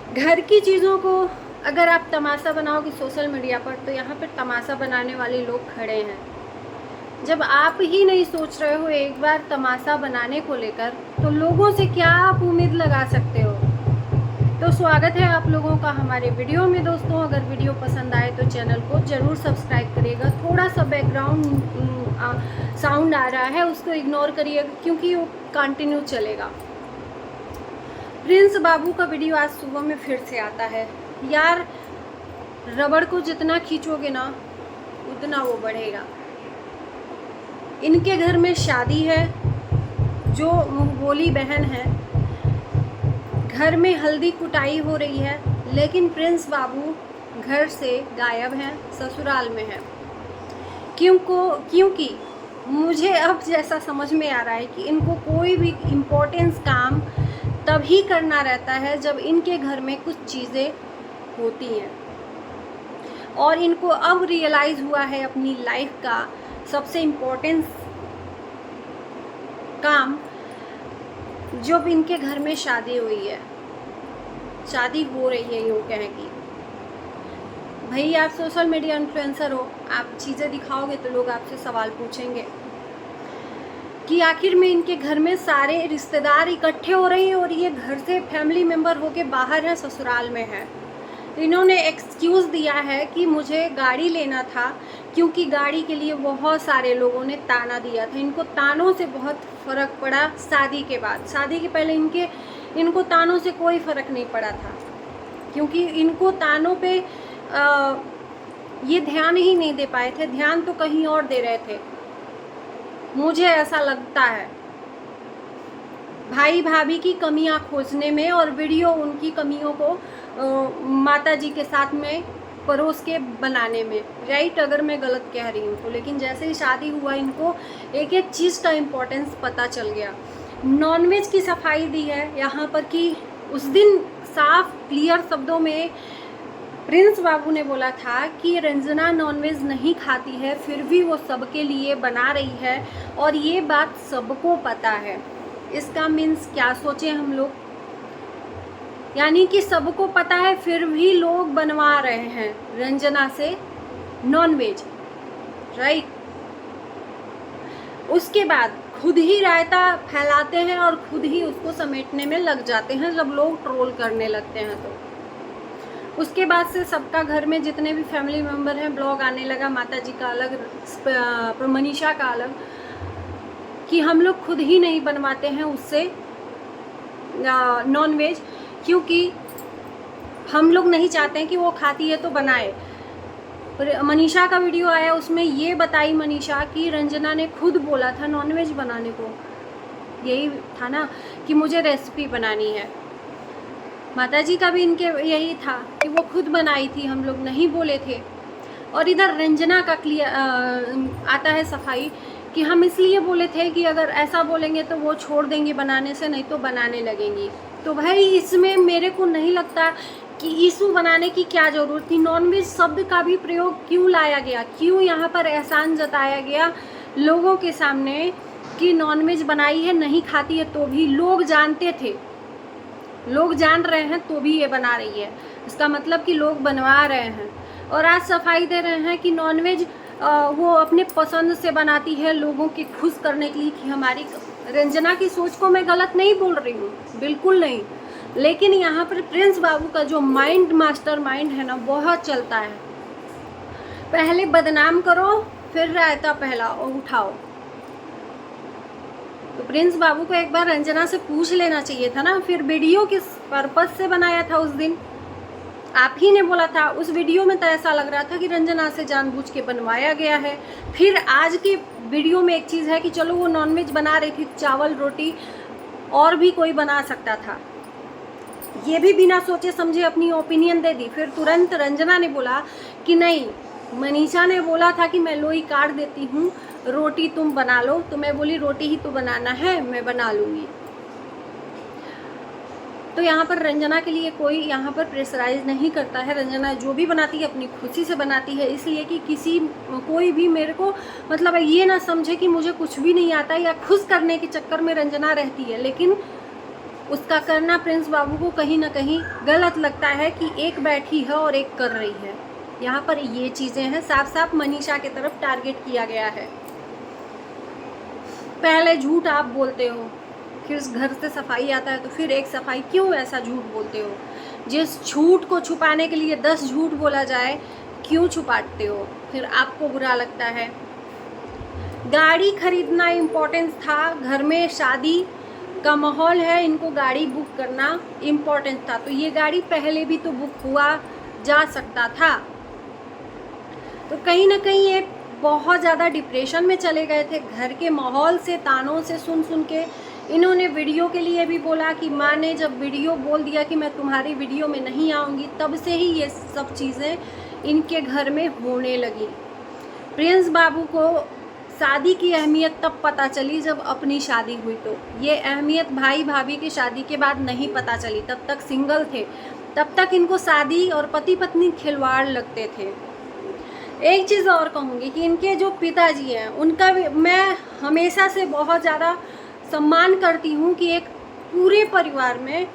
घर की चीज़ों को अगर आप तमाशा बनाओगे सोशल मीडिया पर, तो यहाँ पर तमाशा बनाने वाले लोग खड़े हैं। जब आप ही नहीं सोच रहे हो एक बार तमाशा बनाने को लेकर, तो लोगों से क्या आप उम्मीद लगा सकते हो। तो स्वागत है आप लोगों का हमारे वीडियो में दोस्तों। अगर वीडियो पसंद आए तो चैनल को ज़रूर सब्सक्राइब करिएगा। थोड़ा सा बैकग्राउंड साउंड आ रहा है, उसको इग्नोर करिएगा क्योंकि वो कंटिन्यू चलेगा। प्रिंस बाबू का वीडियो आज सुबह में फिर से आता है। यार, रबड़ को जितना खींचोगे ना उतना वो बढ़ेगा। इनके घर में शादी है, जो मुंहबोली बहन है, घर में हल्दी कुटाई हो रही है, लेकिन प्रिंस बाबू घर से गायब हैं, ससुराल में हैं। क्योंकि मुझे अब जैसा समझ में आ रहा है कि इनको कोई भी इम्पोर्टेंस काम तभी करना रहता है जब इनके घर में कुछ चीज़ें होती हैं। और इनको अब रियलाइज़ हुआ है अपनी लाइफ का सबसे इम्पोर्टेंस काम, जब इनके घर में शादी हुई है, शादी हो रही है यूँ कहें कि। भाई, आप सोशल मीडिया इन्फ्लुएंसर हो, आप चीज़ें दिखाओगे तो लोग आपसे सवाल पूछेंगे कि आखिर में इनके घर में सारे रिश्तेदार इकट्ठे हो रहे हैं और ये घर से फैमिली मेम्बर होके बाहर है, ससुराल में है। इन्होंने एक्सक्यूज़ दिया है कि मुझे गाड़ी लेना था, क्योंकि गाड़ी के लिए बहुत सारे लोगों ने ताना दिया था। इनको तानों से बहुत फ़र्क पड़ा शादी के बाद। शादी के पहले इनको तानों से कोई फ़र्क नहीं पड़ा था, क्योंकि इनको तानों पे ये ध्यान ही नहीं दे पाए थे। ध्यान तो कहीं और दे रहे थे, मुझे ऐसा लगता है। भाई भाभी की कमियां खोजने में और वीडियो उनकी कमियों को माता जी के साथ में परोस के बनाने में, राइट, अगर मैं गलत कह रही हूँ तो। लेकिन जैसे ही शादी हुआ, इनको एक एक चीज़ का इम्पोर्टेंस पता चल गया। नॉनवेज की सफाई दी है यहाँ पर कि उस दिन साफ क्लियर शब्दों में प्रिंस बाबू ने बोला था कि रंजना नॉनवेज नहीं खाती है, फिर भी वो सबके लिए बना रही है और ये बात सबको पता है। इसका मीन्स क्या सोचें हम लोग, यानी कि सबको पता है फिर भी लोग बनवा रहे हैं रंजना से नॉनवेज, राइट। उसके बाद खुद ही रायता फैलाते हैं और खुद ही उसको समेटने में लग जाते हैं जब लोग ट्रोल करने लगते हैं। तो उसके बाद से सबका घर में जितने भी फैमिली मेम्बर हैं, ब्लॉग आने लगा, माता जी का अलग, मनीषा का अलग, कि हम लोग खुद ही नहीं बनवाते हैं उससे नॉनवेज, क्योंकि हम लोग नहीं चाहते हैं कि वो खाती है तो बनाए। मनीषा का वीडियो आया, उसमें ये बताई मनीषा कि रंजना ने खुद बोला था नॉनवेज बनाने को, यही था ना कि मुझे रेसिपी बनानी है। माता जी का भी इनके यही था कि वो खुद बनाई थी, हम लोग नहीं बोले थे। और इधर रंजना का आता है सफाई कि हम इसलिए बोले थे कि अगर ऐसा बोलेंगे तो वो छोड़ देंगे बनाने से, नहीं तो बनाने लगेंगी। तो भाई, इसमें मेरे को नहीं लगता कि इशू बनाने की क्या ज़रूरत थी। नॉनवेज शब्द का भी प्रयोग क्यों लाया गया, क्यों यहाँ पर एहसान जताया गया लोगों के सामने कि नॉनवेज बनाई है, नहीं खाती है तो भी। लोग जानते थे, लोग जान रहे हैं तो भी ये बना रही है, इसका मतलब कि लोग बनवा रहे हैं। और आज सफाई दे रहे हैं कि नॉनवेज वो अपने पसंद से बनाती है लोगों के खुश करने के लिए। कि हमारी रंजना की सोच को मैं गलत नहीं बोल रही हूँ, बिल्कुल नहीं, लेकिन यहाँ पर प्रिंस बाबू का जो मास्टर माइंड है ना, बहुत चलता है। पहले बदनाम करो, फिर रायता पहला उठाओ। तो प्रिंस बाबू को एक बार रंजना से पूछ लेना चाहिए था ना। फिर वीडियो किस पर्पस से बनाया था उस दिन, आप ही ने बोला था। उस वीडियो में तो ऐसा लग रहा था कि रंजना से जानबूझ के बनवाया गया है। फिर आज की वीडियो में एक चीज़ है कि चलो वो नॉनवेज बना रही थी, चावल रोटी और भी कोई बना सकता था, ये भी बिना सोचे समझे अपनी ओपिनियन दे दी। फिर तुरंत रंजना ने बोला कि नहीं, मनीषा ने बोला था कि मैं लोई काट देती हूँ, रोटी तुम बना लो। तो मैं बोली रोटी ही तो बनाना है, मैं बना लूँगी। तो यहाँ पर रंजना के लिए कोई यहाँ पर प्रेशराइज नहीं करता है। रंजना जो भी बनाती है अपनी खुशी से बनाती है, इसलिए कि कोई भी मेरे को मतलब ये ना समझे कि मुझे कुछ भी नहीं आता या खुश करने के चक्कर में रंजना रहती है। लेकिन उसका करना प्रिंस बाबू को कहीं ना कहीं गलत लगता है कि एक बैठी है और एक कर रही है। यहाँ पर ये चीज़ें हैं, साफ साफ मनीषा की तरफ टारगेट किया गया है। पहले झूठ आप बोलते हो, फिर घर से सफाई आता है तो फिर एक सफाई, क्यों ऐसा झूठ बोलते हो? जिस झूठ को छुपाने के लिए 10 झूठ बोला जाए, क्यों छुपाते हो? फिर आपको बुरा लगता है। गाड़ी खरीदना इम्पोर्टेंस था, घर में शादी का माहौल है, इनको गाड़ी बुक करना इम्पोर्टेंट था, तो ये गाड़ी पहले भी तो बुक हुआ जा सकता था। तो कहीं ना कहीं एक बहुत ज़्यादा डिप्रेशन में चले गए थे, घर के माहौल से, तानों से सुन सुन के। इन्होंने वीडियो के लिए भी बोला कि माँ ने जब वीडियो बोल दिया कि मैं तुम्हारी वीडियो में नहीं आऊँगी, तब से ही ये सब चीज़ें इनके घर में होने लगी। प्रिंस बाबू को शादी की अहमियत तब पता चली जब अपनी शादी हुई, तो ये अहमियत भाई भाभी की शादी के बाद नहीं पता चली। तब तक सिंगल थे, तब तक इनको शादी और पति पत्नी खिलवाड़ लगते थे। एक चीज़ और कहूँगी कि इनके जो पिताजी हैं, उनका भी मैं हमेशा से बहुत ज़्यादा सम्मान करती हूँ कि एक पूरे परिवार में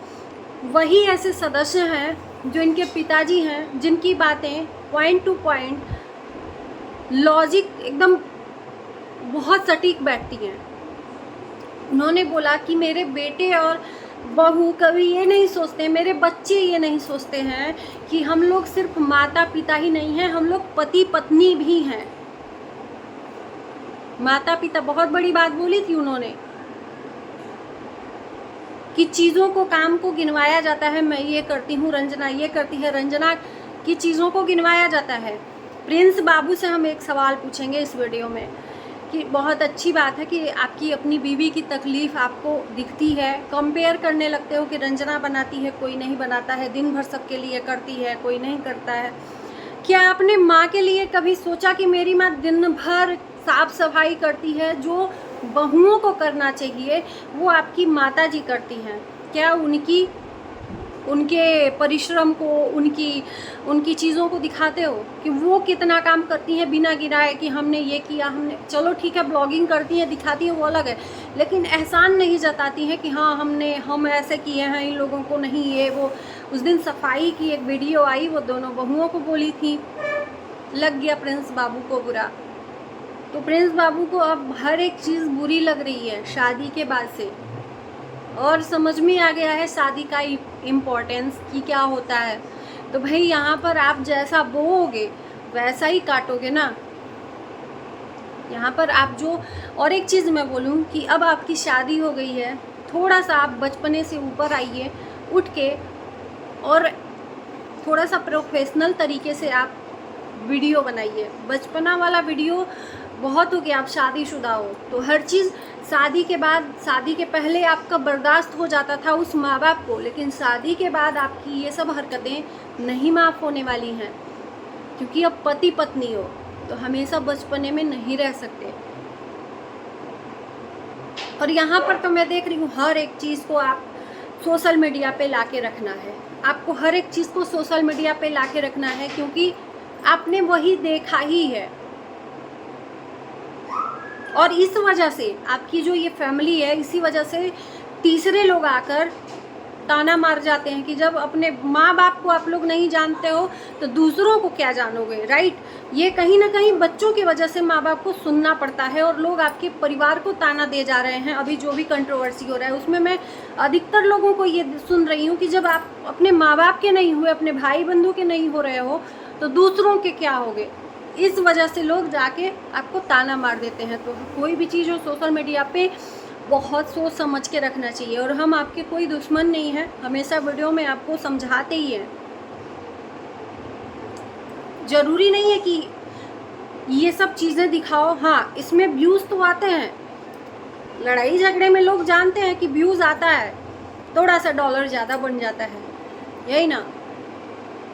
वही ऐसे सदस्य हैं जो इनके पिताजी हैं, जिनकी बातें पॉइंट टू पॉइंट लॉजिक एकदम बहुत सटीक बैठती हैं। उन्होंने बोला कि मेरे बेटे और बहू कभी ये नहीं सोचते, मेरे बच्चे ये नहीं सोचते हैं कि हम लोग सिर्फ माता पिता ही नहीं हैं, हम लोग पति पत्नी भी हैं। माता पिता, बहुत बड़ी बात बोली थी उन्होंने कि चीज़ों को, काम को गिनवाया जाता है। मैं ये करती हूँ, रंजना ये करती है, रंजना की चीज़ों को गिनवाया जाता है। प्रिंस बाबू से हम एक सवाल पूछेंगे इस वीडियो में कि बहुत अच्छी बात है कि आपकी अपनी बीवी की तकलीफ़ आपको दिखती है, कंपेयर करने लगते हो कि रंजना बनाती है, कोई नहीं बनाता है, दिन भर सबके लिए करती है, कोई नहीं करता है। क्या आपने माँ के लिए कभी सोचा कि मेरी माँ दिन भर साफ सफाई करती है, जो बहुओं को करना चाहिए वो आपकी माता जी करती हैं? क्या उनके परिश्रम को, उनकी चीज़ों को दिखाते हो कि वो कितना काम करती हैं बिना गिनाए कि हमने ये किया, हमने, चलो ठीक है ब्लॉगिंग करती हैं, दिखाती हैं, वो अलग है, लेकिन एहसान नहीं जताती हैं कि हाँ हम ऐसे किए हैं, इन लोगों को नहीं ये वो। उस दिन सफाई की एक वीडियो आई, वो दोनों बहुओं को बोली थी, लग गया प्रिंस बाबू को बुरा। तो प्रिंस बाबू को अब हर एक चीज़ बुरी लग रही है शादी के बाद से, और समझ में आ गया है शादी का इम्पोर्टेंस कि क्या होता है। तो भाई यहाँ पर आप जैसा बोओगे वैसा ही काटोगे ना। यहाँ पर आप जो, और एक चीज़ मैं बोलूँ कि अब आपकी शादी हो गई है, थोड़ा सा आप बचपने से ऊपर आइए, उठ के, और थोड़ा सा प्रोफेशनल तरीके से आप वीडियो बनाइए। बचपना वाला वीडियो बहुत हो गया, आप शादीशुदा हो तो हर चीज़ शादी के बाद, शादी के पहले आपका बर्दाश्त हो जाता था उस माँ बाप को, लेकिन शादी के बाद आपकी ये सब हरकतें नहीं माफ़ होने वाली हैं, क्योंकि अब पति पत्नी हो तो हमेशा बचपने में नहीं रह सकते। और यहाँ पर तो मैं देख रही हूँ हर एक चीज़ को आप सोशल मीडिया पे लाके रखना है, आपको हर एक चीज़ को सोशल मीडिया पे लाके रखना है, क्योंकि आपने वही देखा ही है। और इस वजह से आपकी जो ये फैमिली है, इसी वजह से तीसरे लोग आकर ताना मार जाते हैं कि जब अपने माँ बाप को आप लोग नहीं जानते हो तो दूसरों को क्या जानोगे, राइट। ये कहीं ना कहीं बच्चों की वजह से माँ बाप को सुनना पड़ता है, और लोग आपके परिवार को ताना दे जा रहे हैं। अभी जो भी कंट्रोवर्सी हो रहा है उसमें मैं अधिकतर लोगों को ये सुन रही हूँ कि जब आप अपने माँ बाप के नहीं हुए, अपने भाई बंधु के नहीं हो रहे हो, तो दूसरों के क्या होगे। इस वजह से लोग जाके आपको ताना मार देते हैं। तो कोई भी चीज़ हो सोशल मीडिया पे बहुत सोच समझ के रखना चाहिए। और हम आपके कोई दुश्मन नहीं हैं, हमेशा वीडियो में आपको समझाते ही हैं। ज़रूरी नहीं है कि ये सब चीज़ें दिखाओ। हाँ, इसमें व्यूज़ तो आते हैं, लड़ाई झगड़े में लोग जानते हैं कि व्यूज़ आता है, थोड़ा सा डॉलर ज़्यादा बन जाता है, यही ना।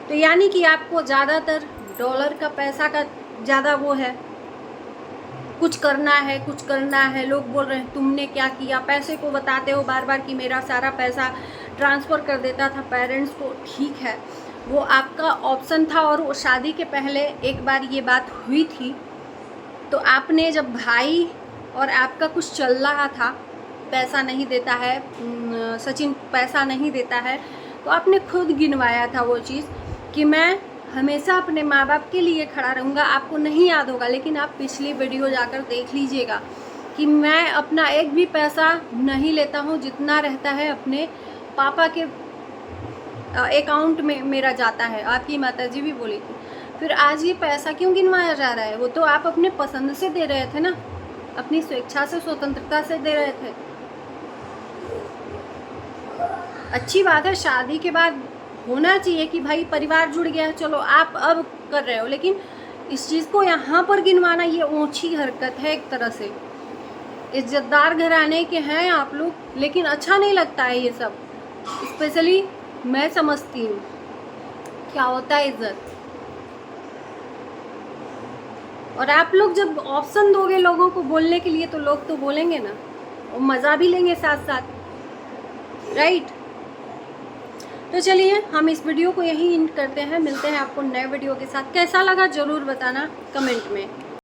तो यानी कि आपको ज़्यादातर डॉलर का, पैसा का ज़्यादा वो है, कुछ करना है, कुछ करना है। लोग बोल रहे हैं तुमने क्या किया, पैसे को बताते हो बार बार कि मेरा सारा पैसा ट्रांसफ़र कर देता था पेरेंट्स को। ठीक है, वो आपका ऑप्शन था, और वो शादी के पहले एक बार ये बात हुई थी, तो आपने जब भाई और आपका कुछ चल रहा था पैसा नहीं देता है, सचिन पैसा नहीं देता है, तो आपने खुद गिनवाया था वो चीज़ कि मैं हमेशा अपने माँ बाप के लिए खड़ा रहूँगा। आपको नहीं याद होगा, लेकिन आप पिछली वीडियो जाकर देख लीजिएगा कि मैं अपना एक भी पैसा नहीं लेता हूँ, जितना रहता है अपने पापा के अकाउंट में मेरा जाता है। आपकी माताजी भी बोली थी। फिर आज ये पैसा क्यों गिनवाया जा रहा है? वो तो आप अपने पसंद से दे रहे थे ना, अपनी स्वेच्छा से, स्वतंत्रता से दे रहे थे। अच्छी बात है, शादी के बाद होना चाहिए कि भाई परिवार जुड़ गया, चलो आप अब कर रहे हो, लेकिन इस चीज़ को यहाँ पर गिनवाना ये ऊँची हरकत है एक तरह से। इज्जतदार घराने के हैं आप लोग, लेकिन अच्छा नहीं लगता है ये सब। स्पेशली मैं समझती हूँ क्या होता है इज्जत। और आप लोग जब ऑप्शन दोगे लोगों को बोलने के लिए, तो लोग तो बोलेंगे ना, और मज़ा भी लेंगे साथ साथ, राइट। तो चलिए हम इस वीडियो को यहीं एंड करते हैं। मिलते हैं आपको नए वीडियो के साथ। कैसा लगा ज़रूर बताना कमेंट में।